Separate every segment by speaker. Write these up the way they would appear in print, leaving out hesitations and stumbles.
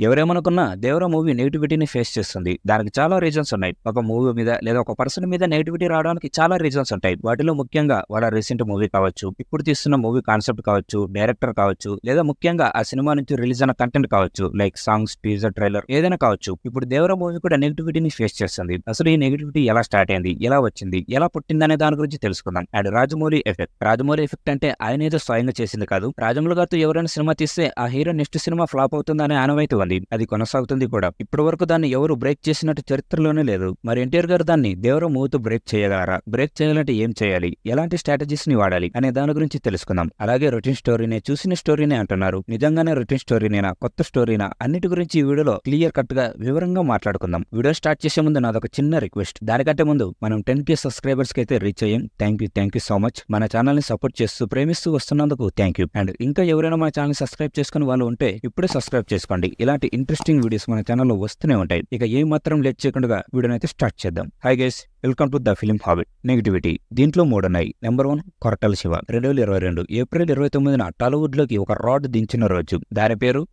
Speaker 1: ఎవరేమనుకున్నా Devara movie నెగిటివిటీని face చేస్తుంది. దానికి చాలా రీజన్స్ ఉన్నాయి. ఒక మూవీ మీద లేదా ఒక పర్సన్ మీద నెగిటివిటీ రావడానికి చాలా రీజన్స్ ఉంటాయి. వాటిలో ముఖ్యంగా వాళ్ళ రీసెంట్ మూవీ కావచ్చు, ఇప్పుడు తీస్తున్న మూవీ కాన్సెప్ట్ కావచ్చు, డైరెక్టర్ కావచ్చు, లేదా ముఖ్యంగా ఆ సినిమా నుంచి రిలీజ్ అయిన కంటెంట్ కావచ్చు, లైక్ సాంగ్స్, టీజర్, ట్రైలర్ ఏదైనా కావచ్చు. ఇప్పుడు దేవరా మూవీ కూడా నెగిటివిటీని ఫేస్ చేస్తుంది. అసలు ఈ నెగిటివిటీ ఎలా స్టార్ట్ అయింది, ఎలా వచ్చింది, ఎలా పుట్టిందనే దాని గురించి తెలుసుకుందాం. And Rajamouli effect. Rajamouli effect అంటే ఆయన ఏదో స్వయంగా చేసింది కాదు. రాజమౌళి గారితో ఎవరైనా సినిమా తీస్తే ఆ హీరో నెక్స్ట్ సినిమా ఫ్లాప్ అవుతుందనే ఆనవాయితీ ఉంది. అది కొనసాగుతుంది కూడా. ఇప్పటి వరకు దాన్ని ఎవరు బ్రేక్ చేసినట్టు చరిత్రలోనే లేదు. మరి ఎన్టీఆర్ గారు దాన్ని దేవరా మూవీతో బ్రేక్ చేయగలరా? బ్రేక్ చేయాలంటే ఏం చేయాలి, ఎలాంటి స్ట్రాటజీస్ ని వాడాలి అనే దాని గురించి తెలుసుకుందాం. అలాగే రొటీన్ స్టోరీనే, చూసిన స్టోరీనే అంటున్నారు. నిజంగానే రొటీన్ స్టోరీనేనా, కొత్త స్టోరీనా, అన్నిటి గురించి ఈ వీడియోలో క్లియర్ కట్ గా వివరంగా మాట్లాడుకుందాం. వీడియో స్టార్ట్ చేసే ముందు నాదొక చిన్న రిక్వెస్ట్. దానికంటే ముందు మనం 10K సబ్స్క్రైబర్స్ కి అయితే రీచ్ అయ్యాం. Thank you so much. మన ఛానల్ ని సపోర్ట్ చేస్తూ ప్రేమిస్తూ వస్తున్నందుకు థ్యాంక్ యూ. అండ్ ఇంకా ఎవరైనా మన ఛానల్ సబ్స్క్రైబ్ చేసుకుని వాళ్ళు ఉంటే ఇప్పుడే సబ్స్క్రైబ్ చేసుకోండి. ఇలాంటి ఇంట్రెస్టింగ్ వీడియోస్ మన ఛానల్లో వస్తూనే ఉంటాయి. ఇక ఏ మాత్రం లేట్ చేయకుండా వీడియోని అయితే స్టార్ట్ చేద్దాం. Hi guys, welcome to the film habit. Negativity దీంట్లో 3 ఉన్నాయి. నెంబర్ 1 కొరటాల శివ. 2022 ఏప్రిల్ 29న టాలీవుడ్ లోకి ఒక రాడ్ దించిన రోజు. దాని పేరు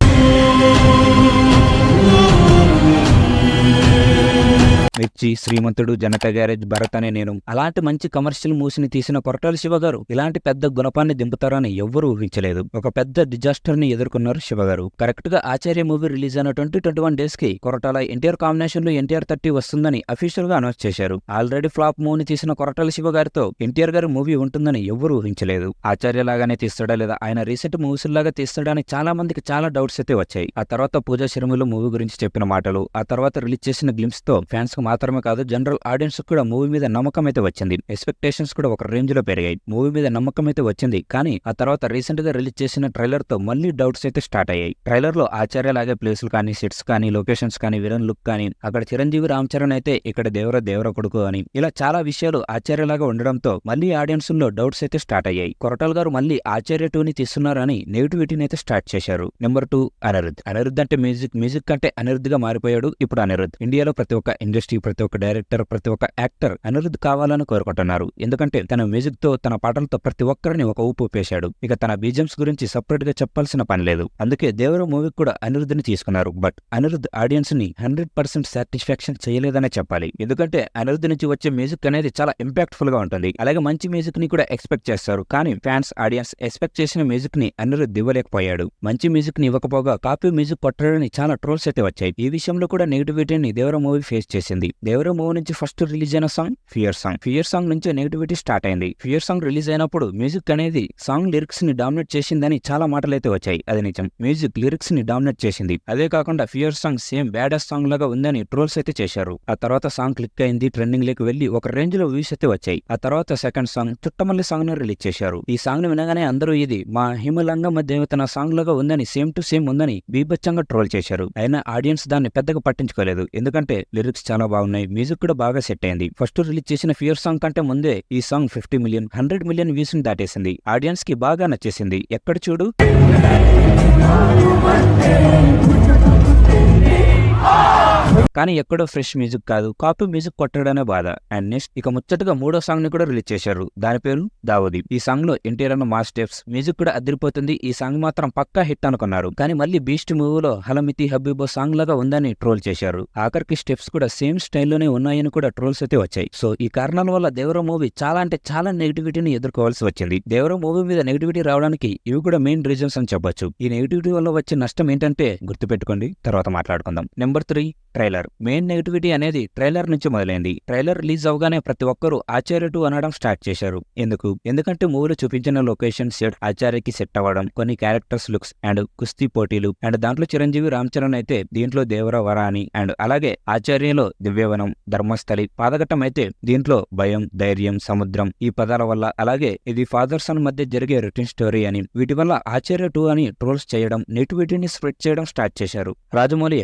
Speaker 1: మిర్చి, శ్రీమంతుడు, జనత గ్యారేజ్, భరత్ అనే నేను. అలాంటి మంచి కమర్షియల్ మూవీని తీసిన కొరటాల శివ గారు ఇలాంటి పెద్ద గుణపాన్ని దింపుతారని ఎవ్వరూ ఊహించలేదు. ఒక పెద్ద డిజాస్టర్ ని ఎదుర్కొన్నారు శివ గారు. కరెక్ట్ గా ఆచార్య మూవీ రిలీజ్ అయిన 20-21 డేస్ కి కొరటాల ఎన్టీఆర్ కాంబినేషన్ లో ఎన్టీఆర్ 30 వస్తుందని అఫీషియల్ గా అనౌన్స్ చేశారు. ఆల్రెడీ ఫ్లాప్ మూవీని తీసిన కొరటాల శివ గారితో ఎన్టీఆర్ గారి మూవీ ఉంటుందని ఎవ్వరూ ఊహించలేదు. ఆచార్య లాగానే తీస్తాడా లేదా ఆయన రీసెంట్ మూవీస్ లాగా తీస్తాడా అని చాలా మందికి చాలా డౌట్స్ అయితే వచ్చాయి. ఆ తర్వాత పూజా శర్మలు మూవీ గురించి చెప్పిన మాటలు, ఆ తర్వాత రిలీజ్ చేసిన గ్లిమ్స్ తో ఫ్యాన్స్ మాత్రమే కాదు జనరల్ ఆడియన్స్ కూడా మూవీ మీద నమ్మకం అయితే వచ్చింది. ఎక్స్పెక్టేషన్స్ కూడా ఒక రేంజ్ లో పెరిగాయి. మూవీ మీద నమ్మకం అయితే వచ్చింది. కానీ ఆ తర్వాత రీసెంట్ గా రిలీజ్ చేసిన ట్రైలర్ తో మళ్ళీ డౌట్స్ అయితే స్టార్ట్ అయ్యాయి. ట్రైలర్ లో ఆచార్య లాగే ప్లేసులు కానీ, సెట్స్ కానీ, లొకేషన్స్ కానీ, విలన్ లుక్ కానీ, అక్కడ చిరంజీవి రామ్ చరణ్ అయితే ఇక్కడ దేవర కొడుకు అని, ఇలా చాలా విషయాలు ఆచార్య లాగా ఉండడంతో మళ్ళీ ఆడియన్స్ లో డౌట్స్ అయితే స్టార్ట్ అయ్యాయి. కొరటాల గారు మళ్ళీ ఆచార్య 2ని తీస్తున్నారని నెగిటివిటీని అయితే స్టార్ట్ చేశారు. నెంబర్ 2 అనిరుద్. అనిరుద్ అంటే మ్యూజిక్ కంటే అనిరుద్ గా మారిపోయాడు ఇప్పుడు అనిరుద్. ఇండియాలో ప్రతి ఒక్క ఇండస్ట్రీ, ప్రతి ఒక్క డైరెక్టర్, ప్రతి ఒక్క యాక్టర్ అనిరుద్ కావాలని కోరుకుంటున్నారు. ఎందుకంటే తన మ్యూజిక్ తో, తన పాటలతో ప్రతి ఒక్కరిని ఒక ఊపు ఊపేశాడు. ఇక తన బీజమ్స్ గురించి సపరేట్ గా చెప్పాల్సిన పని లేదు. అందుకే దేవర మూవీకి కూడా అనిరుద్ ని తీసుకున్నారు. బట్ అనిరుద్ ఆడియన్స్ ని 100% సాటిస్ఫాక్షన్ చేయలేదనే చెప్పాలి. ఎందుకంటే అనిరుద్ నుంచి వచ్చే మ్యూజిక్ అనేది చాలా ఇంపాక్ట్ఫుల్ గా ఉంటుంది. అలాగే మంచి మ్యూజిక్ ని కూడా ఎక్స్పెక్ట్ చేస్తారు. కానీ ఫ్యాన్స్, ఆడియన్స్ ఎక్స్పెక్ట్ చేసిన మ్యూజిక్ ని అనిరుద్ ఇవ్వలేకపోయాడు. మంచి మ్యూజిక్ ని ఇవ్వకపోగా కాపీ మ్యూజిక్ కొట్టడాన్ని చాలా ట్రోల్స్ అయితే వచ్చాయి. ఈ విషయంలో కూడా నెగిటివిటీని దేవర మూవీ ఫేస్ చేసింది. దేవర మూవీ నుంచి ఫస్ట్ రిలీజ్ అయిన సాంగ్ ఫియర్ సాంగ్ నుంచి నెగిటివిటీ స్టార్ట్ అయింది. ఫియర్ సాంగ్ రిలీజ్ అయినప్పుడు మ్యూజిక్ అనేది సాంగ్ లిరిక్స్ ని డామినేట్ చేసిందని చాలా మాటలు అయితే వచ్చాయి. అది నిజం. మ్యూజిక్ లిరిక్స్ ని డామినేట్ చేసింది. అదే కాకుండా ఫియర్ సాంగ్ సేమ్ బ్యాడెస్ సాంగ్ లాగా ఉందని ట్రోల్స్ అయితే చేశారు. ఆ తర్వాత సాంగ్ క్లిక్ అయింది, ట్రెండింగ్ లోకి వెళ్లి ఒక రేంజ్ లో వ్యూస్ అయితే వచ్చాయి. ఆ తర్వాత సెకండ్ సాంగ్ చుట్టమల్లి సాంగ్ ని రిలీజ్ చేశారు. ఈ సాంగ్ ని వినగానే అందరూ ఇది మా హిమలంగమ్మ దేవతన సాంగ్ లాగా ఉందని, సేమ్ టు సేమ్ ఉందని బీభత్సంగా ట్రోల్ చేశారు. అయినా ఆడియన్స్ దాన్ని పెద్దగా పట్టించుకోలేదు. ఎందుకంటే లిరిక్స్ చాలా బాగున్నాయి, మ్యూజిక్ కూడా బాగా సెట్ అయింది. ఫస్ట్ రిలీజ్ చేసిన ఫియర్ సాంగ్ కంటే ముందే ఈ సాంగ్ 50 మిలియన్ 100 మిలియన్ వ్యూస్ ని దాటేసింది. ఆడియన్స్ కి బాగా నచ్చేసింది. ఎక్కడ చూడు కానీ ఎక్కడో ఫ్రెష్ మ్యూజిక్ కాదు, కాపీ మ్యూజిక్ కొట్టడనే బాధ. అండ్ నెక్స్ట్ ఇక ముచ్చటగా 3వ సాంగ్ ని కూడా రిలీజ్ చేశారు. దాని పేరు దావూదీ. ఈ సాంగ్ లో ఎన్టీఆర్ అన్న మాస్ స్టెప్స్, మ్యూజిక్ కూడా అదిరిపోతుంది. ఈ సాంగ్ మాత్రం పక్కా హిట్ అనుకున్నారు. కానీ మళ్ళీ బీస్ట్ మూవీలో హలమితి హబీబో సాంగ్ లాగా ఉందని ట్రోల్ చేశారు. ఆఖరికి స్టెప్స్ కూడా సేమ్ స్టైల్లోనే ఉన్నాయని కూడా ట్రోల్స్ అయితే వచ్చాయి. సో ఈ కారణాల వల్ల దేవర మూవీ చాలా అంటే చాలా నెగిటివిటీని ఎదుర్కోవాల్సి వచ్చింది. దేవర మూవీ మీద నెగిటివిటీ రావడానికి ఇవి కూడా మెయిన్ రీజన్స్ అని చెప్పొచ్చు. ఈ నెగిటివిటీ వల్ల వచ్చే నష్టం ఏంటంటే గుర్తుపెట్టుకోండి, తర్వాత మాట్లాడుకుందాం. Number 3 trailer. మెయిన్ నెగిటివిటీ అనేది ట్రైలర్ నుంచి మొదలైంది. ట్రైలర్ రిలీజ్ అవగానే ప్రతి ఒక్కరూ ఆచార్య 2 అనడం స్టార్ట్ చేశారు. ఎందుకంటే మూవీలో చూపించిన లొకేషన్ సెట్ ఆచార్యకి సెట్ అవ్వడం, కొన్ని క్యారెక్టర్స్ లుక్స్ అండ్ కుస్తీ పోటీలు, అండ్ దాంట్లో చిరంజీవి రామ్ చరణ్ అయితే దీంట్లో దేవర వర అని, అండ్ అలాగే ఆచార్యలో దివ్యవనం, ధర్మస్థలి, పాదఘట్టం అయితే దీంట్లో భయం, ధైర్యం, సముద్రం ఈ పదాల వల్ల, అలాగే ఇది ఫాదర్ సన్ మధ్య జరిగే రొటీన్ స్టోరీ అని, వీటి వల్ల ఆచార్య 2 అని ట్రోల్స్ చేయడం, నెగిటివిటీని స్ప్రెడ్ చేయడం స్టార్ట్ చేశారు. రాజమౌళి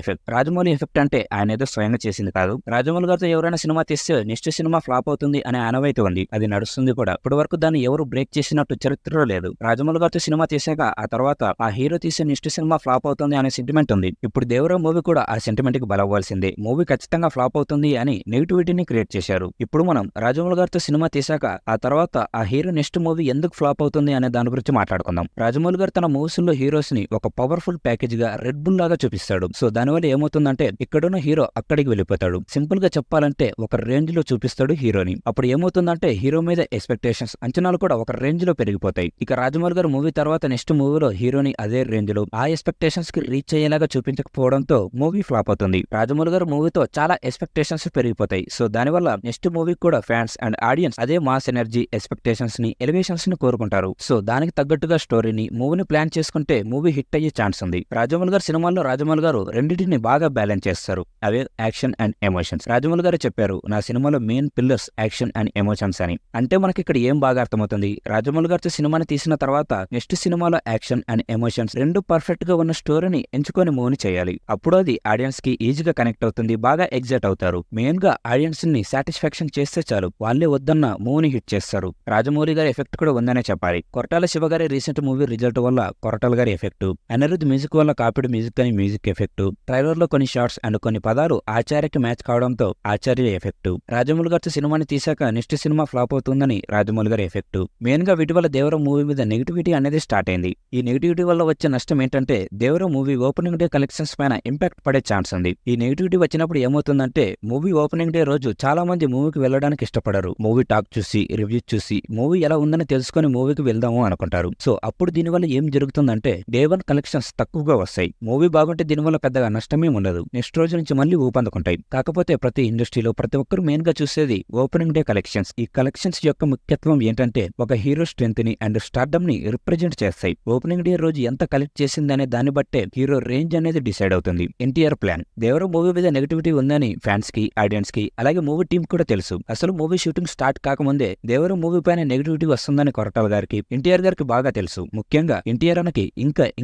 Speaker 1: ఎఫెక్ట్ అంటే ఎందుకంటే ఆయన ఏదో స్వయంగా చేసింది కాదు. రాజమౌళి గారితో ఎవరైనా సినిమా తీస్తే నెక్స్ట్ సినిమా ఫ్లాప్ అవుతుంది అనే ఆనవాయితీ ఉంది. అది నడుస్తుంది కూడా. ఇప్పటి వరకు దాన్ని ఎవరు బ్రేక్ చేసినట్టు చరిత్రలో లేదు. రాజమౌళి గారితో సినిమా తీసాక ఆ తర్వాత ఆ హీరో తీసే నెక్స్ట్ సినిమా ఫ్లాప్ అవుతుంది అనే సెంటిమెంట్ ఉంది. ఇప్పుడు దేవరా మూవీ కూడా ఆ సెంటిమెంట్ కి బలవ్వాల్సిందే. మూవీ ఖచ్చితంగా ఫ్లాప్ అవుతుంది అని నెగిటివిటీని క్రియేట్ చేశారు. ఇప్పుడు మనం రాజమౌళి గారితో సినిమా తీసాక ఆ తర్వాత ఆ హీరో నెక్స్ట్ మూవీ ఎందుకు ఫ్లాప్ అవుతుంది అనే దాని గురించి మాట్లాడుకుందాం. రాజమౌళి గారు తన మూవీస్ లో హీరోస్ ని ఒక పవర్ఫుల్ ప్యాకేజ్ గా రెడ్ బుల్ లాగా చూపిస్తాడు. సో దానివల్ల ఏమవుతుందంటే ఇక్కడున్న హీరో అక్కడికి వెళ్ళిపోతాడు. సింపుల్ గా చెప్పాలంటే ఒక రేంజ్ లో చూపిస్తాడు హీరోని. అప్పుడు ఏమవుతుందంటే హీరో మీద ఎక్స్పెక్టేషన్స్ అంచనాలు కూడా ఒక రేంజ్ లో పెరిగిపోతాయి. ఇక రాజమౌళి గారు మూవీ తర్వాత నెక్స్ట్ మూవీలో హీరోని అదే రేంజ్ లో ఆ ఎక్స్పెక్టేషన్స్ కి రీచ్ అయ్యేలాగా చూపించకపోవడంతో మూవీ ఫ్లాప్ అవుతుంది. రాజమౌళి గారు మూవీతో చాలా ఎక్స్పెక్టేషన్స్ పెరిగిపోతాయి. సో దానివల్ల నెక్స్ట్ మూవీ కూడా ఫ్యాన్స్ అండ్ ఆడియన్స్ అదే మాస్ ఎనర్జీ ఎక్స్పెక్టేషన్స్ ని ఎలివేషన్స్ ని కోరుకుంటారు. సో దానికి తగ్గట్టుగా స్టోరీని మూవీని ప్లాన్ చేసుకుంటే మూవీ హిట్ అయ్యే ఛాన్స్ ఉంది. రాజమౌళి గారు సినిమాల్లో రాజమౌళి గారు రెండింటిని బాగా బ్యాలెన్స్ చేస్తారు. అవే యాక్షన్ అండ్ ఎమోషన్స్. రాజమౌళి గారు చెప్పారు నా సినిమాలో main pillars action and emotions అని. అంటే మనకి ఇక్కడ ఏం బాగా అర్థమవుతుంది, రాజమౌళి గారితో సినిమాని తీసిన తర్వాత నెక్స్ట్ సినిమాలో యాక్షన్ అండ్ ఎమోషన్స్ రెండు పర్ఫెక్ట్ గా ఉన్న స్టోరీని ఎంచుకొని మూవీని చేయాలి. అప్పుడు అది ఆడియన్స్ కి ఈజీగా కనెక్ట్ అవుతుంది, బాగా ఎగ్జైట్ అవుతారు. మెయిన్ గా ఆడియన్స్ ని సాటిస్ఫాక్షన్ చేస్తే చాలు, వాళ్ళే వద్దన్న మూవీని హిట్ చేస్తారు. రాజమౌళి గారి ఎఫెక్ట్ కూడా ఉందనే చెప్పాలి. కొరటాల శివ గారి రీసెంట్ మూవీ రిజల్ట్ వల్ల కొరటాల గారి ఎఫెక్ట్, అనిరుద్ మ్యూజిక్ వల్ల కాపీడ్ మ్యూజిక్ అని మ్యూజిక్ ఎఫెక్ట్, ట్రైలర్ లో కొన్ని షార్ట్స్ అండ్ కొన్ని పదాలు ఆచార్యకి మ్యాచ్ కావడంతో ఆచార్య ఎఫెక్ట్, రాజమౌళి గారితో సినిమాని తీసాక నెక్స్ట్ సినిమా ఫ్లాప్ అవుతుందని రాజమౌళి గారి ఎఫెక్ట్. మెయిన్ గా వీటి వల్ల దేవర మూవీ మీద నెగిటివిటీ అనేది స్టార్ట్ అయింది. ఈ నెగిటివిటీ వల్ల వచ్చే నష్టం ఏంటంటే దేవర మూవీ ఓపెనింగ్ డే కలెక్షన్స్ పైన ఇంపాక్ట్ పడే ఛాన్స్ ఉంది. ఈ నెగిటివిటీ వచ్చినప్పుడు ఏమవుతుందంటే మూవీ ఓపెనింగ్ డే రోజు చాలా మంది మూవీకి వెళ్ళడానికి ఇష్టపడరు. మూవీ టాక్ చూసి రివ్యూ చూసి మూవీ ఎలా ఉందని తెలుసుకుని మూవీకి వెళ్దాము అనుకుంటారు. సో అప్పుడు దీనివల్ల ఏం జరుగుతుందంటే డే 1 కలెక్షన్స్ తక్కువగా వస్తాయి. మూవీ బాగుంటే దీనివల్ల పెద్దగా నష్టమే ఉండదు. నెక్స్ట్ రోజు నుంచి మళ్ళీ ఊపందుకుంటాయి. కాకపోతే ప్రతి ఇండస్ట్రీలో ప్రతి ఒక్కరు మెయిన్ గా చూసేది ఓపెనింగ్ డే కలెక్షన్స్. ఈ కలెక్షన్స్ యొక్క ముఖ్యత్వం ఏంటంటే ఒక హీరో స్ట్రెంత్ ని అండ్ స్టార్డమ్ ని రిప్రజెంట్ చేస్తాయి. ఓపెనింగ్ డే రోజు ఎంత కలెక్ట్ చేసిందనే దాన్ని బట్టే హీరో రేంజ్ అనేది డిసైడ్ అవుతుంది. ఎన్టీఆర్ ప్లాన్. దేవర మూవీ మీద నెగిటివిటీ ఉందని ఫ్యాన్స్ కి ఆడియన్స్ కి అలాగే మూవీ టీమ్ కూడా తెలుసు. అసలు మూవీ షూటింగ్ స్టార్ట్ కాకముందే దేవర మూవీ పైన నెగిటివిటీ వస్తుందని కొరటాల గారికి ఎన్టీఆర్ గారికి బాగా తెలుసు. ముఖ్యంగా ఎన్టీఆర్ అన్నకి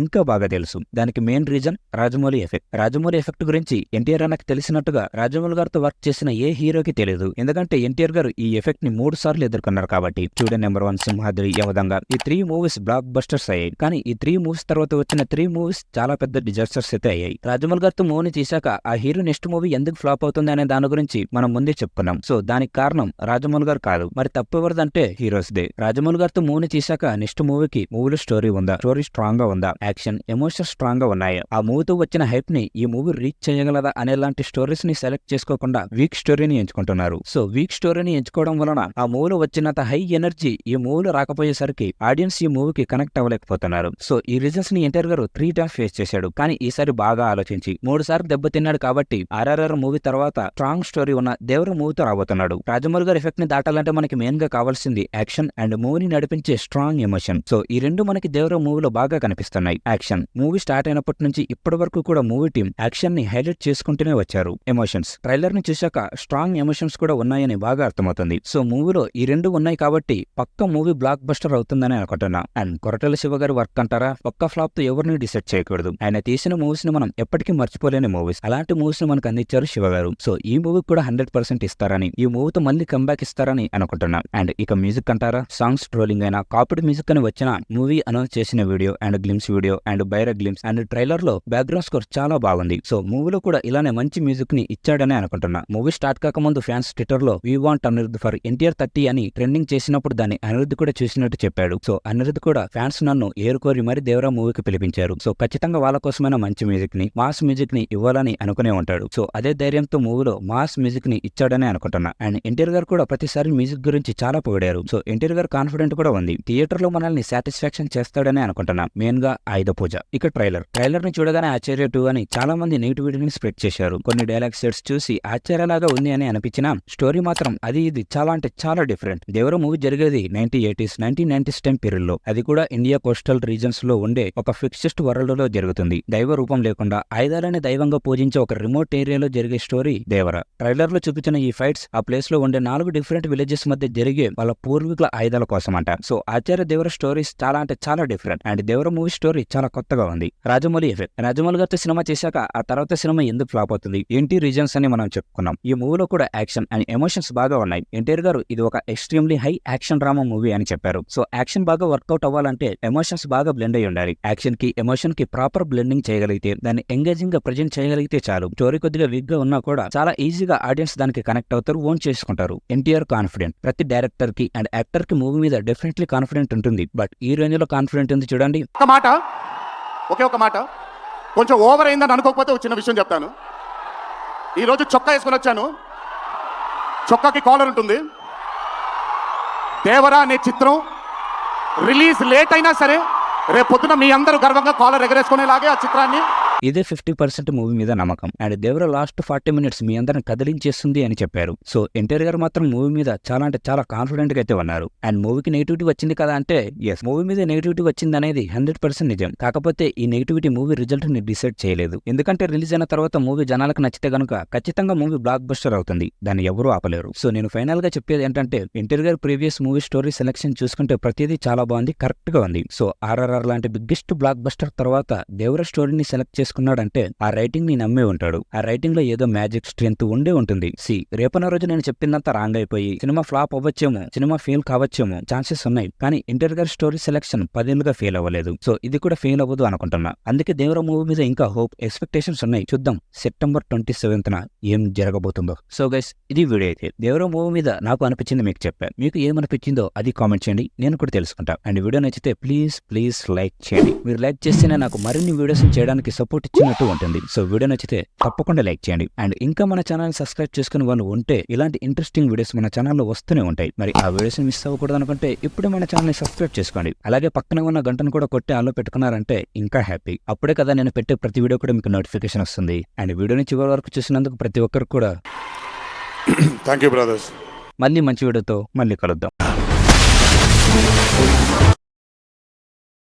Speaker 1: ఇంకా బాగా తెలుసు. దానికి main reason Rajamouli effect. Rajamouli effect గురించి ఎన్టీఆర్ అన్నకి తెలిసినట్టుగా రాజమౌళి గారితో వర్క్ చేసిన ఏ హీరోకి తెలియదు. ఎందుకంటే ఎన్టీఆర్ గారు ఈ ఎఫెక్ట్ ని 3 సార్లు ఎదుర్కొన్నారు కాబట్టి. చూడండి నెంబర్ 1 సింహాద్రి, యమదంగా, ఈ 3 మూవీస్ బ్లాక్ బస్టర్స్ అయ్యాయి. కానీ ఈ 3 మూవీస్ తర్వాత వచ్చిన 3 మూవీస్ చాలా పెద్ద డిజాస్టర్స్ అయితే అయ్యాయి. రాజమౌళి గారితో మూవీని తీసాక ఆ హీరో నెక్స్ట్ మూవీ ఎందుకు ఫ్లాప్ అవుతుంది అనే దాని గురించి మనం ముందే చెప్పుకున్నాం. సో దానికి కారణం రాజమౌళి గారు కాదు. మరి తప్పు ఎవరిదంటే హీరోస్ దే. రాజమౌళి గారితో మూవీని తీసాక నెక్స్ట్ మూవీకి మూవీలో స్టోరీ ఉందా, స్టోరీ స్ట్రాంగ్ గా ఉందా, యాక్షన్ ఎమోషన్ స్ట్రాంగ్ గా ఉన్నాయా, ఆ మూవీతో వచ్చిన హైప్ ని ఈ మూవీ రీచ్ చేయగలదా అనేలాంటి స్టోరీస్ ని సెలెక్ట్ చేసుకోకుండా వీక్ స్టోరీని ఎంచుకుంటున్నారు. సో వీక్ స్టోరీని ఎంచుకోవడం వలన ఆ మూవీలో వచ్చినంత హై ఎనర్జీ ఈ మూవీలో రాకపోయేసరికి ఆడియన్స్ ఈ మూవీకి కనెక్ట్ అవ్వలేకపోతున్నారు. సో ఈ రీజన్స్ ని ఎన్టీఆర్ గారు 3 టైమ్స్ ఫేస్ చేశాడు. కానీ ఈసారి బాగా ఆలోచించి 3 సార్లు దెబ్బతిన్నాడు కాబట్టి ఆర్ఆర్ఆర్ మూవీ తర్వాత స్ట్రాంగ్ స్టోరీ ఉన్న దేవర మూవీతో రాబోతున్నాడు. రాజమౌళి గారి ఎఫెక్ట్ ని దాటాలంటే మనకి మెయిన్ గా కావాల్సింది యాక్షన్ అండ్ మూవీని నడిపించే స్ట్రాంగ్ ఎమోషన్. సో ఈ రెండు మనకి దేవర మూవీలో బాగా కనిపిస్తున్నాయి. యాక్షన్ మూవీ స్టార్ట్ అయినప్పటి నుంచి ఇప్పటి వరకు కూడా మూవీ టీం యాక్షన్ ని హైలైట్ చేసుకుంటూనే వచ్చారు. ఎమోషన్స్ ట్రైలర్ ని చూశాక స్ట్రాంగ్ ఎమోషన్స్ కూడా ఉన్నాయని బాగా అర్థమవుతుంది. సో మూవీలో ఈ రెండు ఉన్నాయి కాబట్టి పక్క మూవీ బ్లాక్ బస్టర్ అవుతుందని అనుకుంటున్నా. అండ్ కొరటాల శివ గారి వర్క్ అంటారా, పక్క ఫ్లాప్ తో ఎవరిని డిసైడ్ చేయకూడదు. ఆయన తీసిన మూవీస్ ని మనం ఎప్పటికీ మర్చిపోలేని మూవీస్. అలాంటి మూవీస్ ని మనకు అందించారు శివ గారు. సో ఈ మూవీ కూడా 100% ఇస్తారని, ఈ మూవీతో మళ్ళీ కంబ్యాక్ ఇస్తారని అనుకుంటున్నా. అండ్ ఇక మ్యూజిక్ అంటారా, సాంగ్స్ ట్రోలింగ్ అయినా కాపీడ్ మ్యూజిక్ అని వచ్చిన మూవీ అనౌన్స్ చేసిన video and glimpse video and Bhaira glimpse and trailer లో బ్యాక్గ్రౌండ్ స్కోర్ చాలా బాగుంది. సో మూవీలో కూడా ఇలానే మంచి మ్యూజిక్ ని ఇచ్చాడని అనుకుంటున్నా. మూవీ స్టార్ట్ కాకముందు ఫ్యాన్స్ ట్విట్టర్ లో we want Anirudh for NTR 30 అని ట్రెండింగ్ చేసినప్పుడు దాన్ని అనిరుద్ కూడా చూసినట్టు చెప్పాడు. సో అనిరుద్ కూడా ఫ్యాన్స్ నన్ను ఏరుకోరి మరి దేవరా మూవీకి పిలిపించారు. సో ఖచ్చితంగా వాళ్ళ కోసమైన మంచి మ్యూజిక్ ని మాస్ మ్యూజిక్ ని ఇవ్వాలని అనుకునే ఉంటాడు. సో అదే ధైర్యంతో మూవీలో మాస్ మ్యూజిక్ ని ఇచ్చాడని అనుకుంటున్నా. అండ్ ఎన్టీఆర్ గారు కూడా ప్రతిసారి మ్యూజిక్ గురించి చాలా పొగిడారు. సో ఎన్టీఆర్ గారు కాన్ఫిడెంట్ కూడా ఉంది, థియేటర్ లో మనల్ని సాటిస్ఫాక్షన్ చేస్తాడని అనుకుంటున్నా. మెయిన్ గా ఆయుధ పూజ. ఇక ట్రైలర్ ని చూడగానే ఆశ్చర్య 2 అని చాలా మంది నెగిటివిటీని స్ప్రెడ్ చేశారు. కొన్ని డైలాగ్ సెట్స్ చూసి ఆశ్చర్యలాగా ఉంది అని అనిపించినా స్టోరీ మాత్రం అది ఇది చాలా అంటే చాలా డిఫరెంట్. దేవర మూవీ జరిగేది 1980s 1990s టైం పీరియడ్ లో, అది కూడా ఇండియా కోస్టల్ రీజన్స్ లో ఉండే ఒక ఫిక్స్డ్ వరల్డ్ లో జరుగుతుంది. దైవ రూపం లేకుండా ఆయుధాలని దైవంగా పూజించే ఒక రిమోట్ ఏరియాలో జరిగే స్టోరీ దేవర. ట్రైలర్ లో చూపించిన ఈ ఫైట్స్ ఆ ప్లేస్ లో ఉండే 4 డిఫరెంట్ విలేజెస్ మధ్య జరిగే వాళ్ళ పూర్వీకుల ఆయుధాల కోసం అంట. సో ఆచార్య దేవర స్టోరీస్ చాలా అంటే చాలా different. And Devara movie story చాలా కొత్తగా ఉంది. రాజమౌళి ఎఫెక్ట్. రాజమౌళి గారితో సినిమా చేశాక ఆ తర్వాత సినిమా ఎందుకు ఎందుకు ఫ్లాప్ అవుతుంది, ఏంటి రీజన్స్ అని మనం చెప్పుకున్నాం. ఈ మూవీలో కూడా యాక్షన్ అండ్ ఎమోషన్స్ బాగా ఉన్నాయి. ఎన్టీఆర్ గారు ఇది ఒక extremely high action drama movie అని చెప్పారు. సో యాక్షన్ బాగా వర్కౌట్ అవ్వాలంటే ఎమోషన్స్ బాగా బ్లెండ్ అయి ఉండాలి. యాక్షన్ కి ఎమోషన్ కి ప్రాపర్ బ్లెండింగ్ చేయగలిగితే, దాన్ని ఎంగేజింగ్ గా ప్రజెంట్ చేయగలిగితే చాలు. స్టోరీ కొద్దిగా వీక్ గా ఉన్నా కూడా చాలా ఈజీగా ఆడియన్స్ దానికి కనెక్ట్ అవుతారు, ఓన్ చేసుకుంటారు. ఎన్టీఆర్ కాన్ఫిడెంట్. ప్రతి డైరెక్టర్ కి అండ్ యాక్టర్ కి మూవీ మీద డెఫినెట్లీ కాన్ఫిడెంట్ ఉంటుంది. బట్ ఈ రేంజ్ లో కాన్ఫిడెంట్ ఉంది చూడండి.
Speaker 2: ఒక మాట కొంచెం ఓవర్ అయిందని అనుకోకపోతే ఒక చిన్న విషయం చెప్తాను. ఈరోజు చొక్కా వేసుకొని వచ్చాను. చొక్కాకి కాలర్ ఉంటుంది. దేవరా అనే చిత్రం రిలీజ్ లేట్ అయినా సరే రేపు పొద్దున మీ అందరూ గర్వంగా కాలర్ ఎగరేసుకునేలాగే ఆ చిత్రాన్ని.
Speaker 1: ఇదే 50% మూవీ మీద నమ్మకం. అండ్ దేవర లాస్ట్ 40 minutes మీ అందరిని కదిలించేస్తుంది అని చెప్పారు. సో ఎన్టీఆర్ గారు మాత్రం మూవీ మీద చాలా అంటే చాలా కాన్ఫిడెంట్ గా అయితే ఉన్నారు. అండ్ మూవీకి నెగిటివిటీ వచ్చింది కదా అంటే ఎస్, మూవీ మీద నెగిటివిటీ వచ్చింది అనేది 100% నిజం. కాకపోతే ఈ నెగిటివిటీ మూవీ రిజల్ట్ ని డిసైడ్ చేయలేదు. ఎందుకంటే రిలీజ్ అయిన తర్వాత మూవీ జనాలకు నచ్చితే గనుక ఖచ్చితంగా మూవీ బ్లాక్ బస్టర్ అవుతుంది. దాన్ని ఎవరూ ఆపలేరు. సో నేను ఫైనల్ గా చెప్పేది ఏంటంటే, ఎన్టీఆర్ గారు ప్రీవియస్ మూవీ స్టోరీ సెలెక్షన్ చూసుకుంటే ప్రతిదీ చాలా బాగుంది, కరెక్ట్ గా ఉంది. సో RRR లాంటి బిగ్గెస్ట్ బ్లాక్ బస్టర్ తర్వాత దేవర స్టోరీని సెలెక్ట్ చేసుకున్నాడంటే ఆ రైటింగ్ ని నమ్మే ఉంటాడు. ఆ రైటింగ్ లో ఏదో మ్యాజిక్ స్ట్రెంత్ ఉండే ఉంటుంది. రేపన రోజు నేను చెప్పిందంతా రాంగ్ అయిపోయి సినిమా ఫ్లాప్ అవ్వచ్చేమో, సినిమా ఫెయిల్ కావచ్చేమో, ఛాన్సెస్ ఉన్నాయి. కానీ ఎన్టీఆర్ గారి స్టోరీ సెలెక్షన్ 10 ఏళ్లుగా ఫెయిల్ అవ్వలేదు. సో ఇది కూడా ఫెయిల్ అవ్వదు అనుకుంటున్నా. అందుకే దేవర మూవీ మీద ఇంకా హోప్, ఎక్స్పెక్టేషన్స్ ఉన్నాయి. చూద్దాం September 27th ఏం జరగబోతుందో. సో గైస్, ఇది వీడియో అయితే దేవర మూవీ మీద నాకు అనిపించింది మీకు చెప్పాను. మీకు ఏమనిపించిందో అది కామెంట్ చేయండి, నేను కూడా తెలుసుకుంటా. అండ్ వీడియో నచ్చితే ప్లీజ్ లైక్ చేయండి. మీరు లైక్ చేస్తేనే నాకు మరిన్ని వీడియోస్ చేయడానికి సపోర్ట్ ఇచ్చినట్టు ఉంటుంది. సో వీడియో నచ్చితే తప్పకుండా లైక్ చేయండి. అండ్ ఇంకా మన ఛానల్ సబ్స్క్రైబ్ చేసుకుని వాళ్ళు ఉంటే ఇలాంటి ఇంట్రెస్టింగ్ వీడియోస్ మన ఛానల్లో వస్తూనే ఉంటాయి. మరి ఆ వీడియోస్ మిస్ అవ్వకూడదు అనుకుంటే ఇప్పుడే మన ఛానల్ని సబ్స్క్రైబ్ చేసుకోండి. అలాగే పక్కన ఉన్న గంటను కూడా కొట్టి ఆన్లో పెట్టుకున్నారంటే ఇంకా హ్యాపీ. అప్పుడే కదా నేను పెట్టే ప్రతి వీడియో కూడా మీకు నోటిఫికేషన్ వస్తుంది. అండ్ వీడియోని చివరి వరకు చూసినందుకు ప్రతి ఒక్కరికి కూడా
Speaker 2: థ్యాంక్ యూ బ్రదర్స్.
Speaker 1: మళ్ళీ మంచి వీడియోతో మళ్ళీ కలుద్దాం.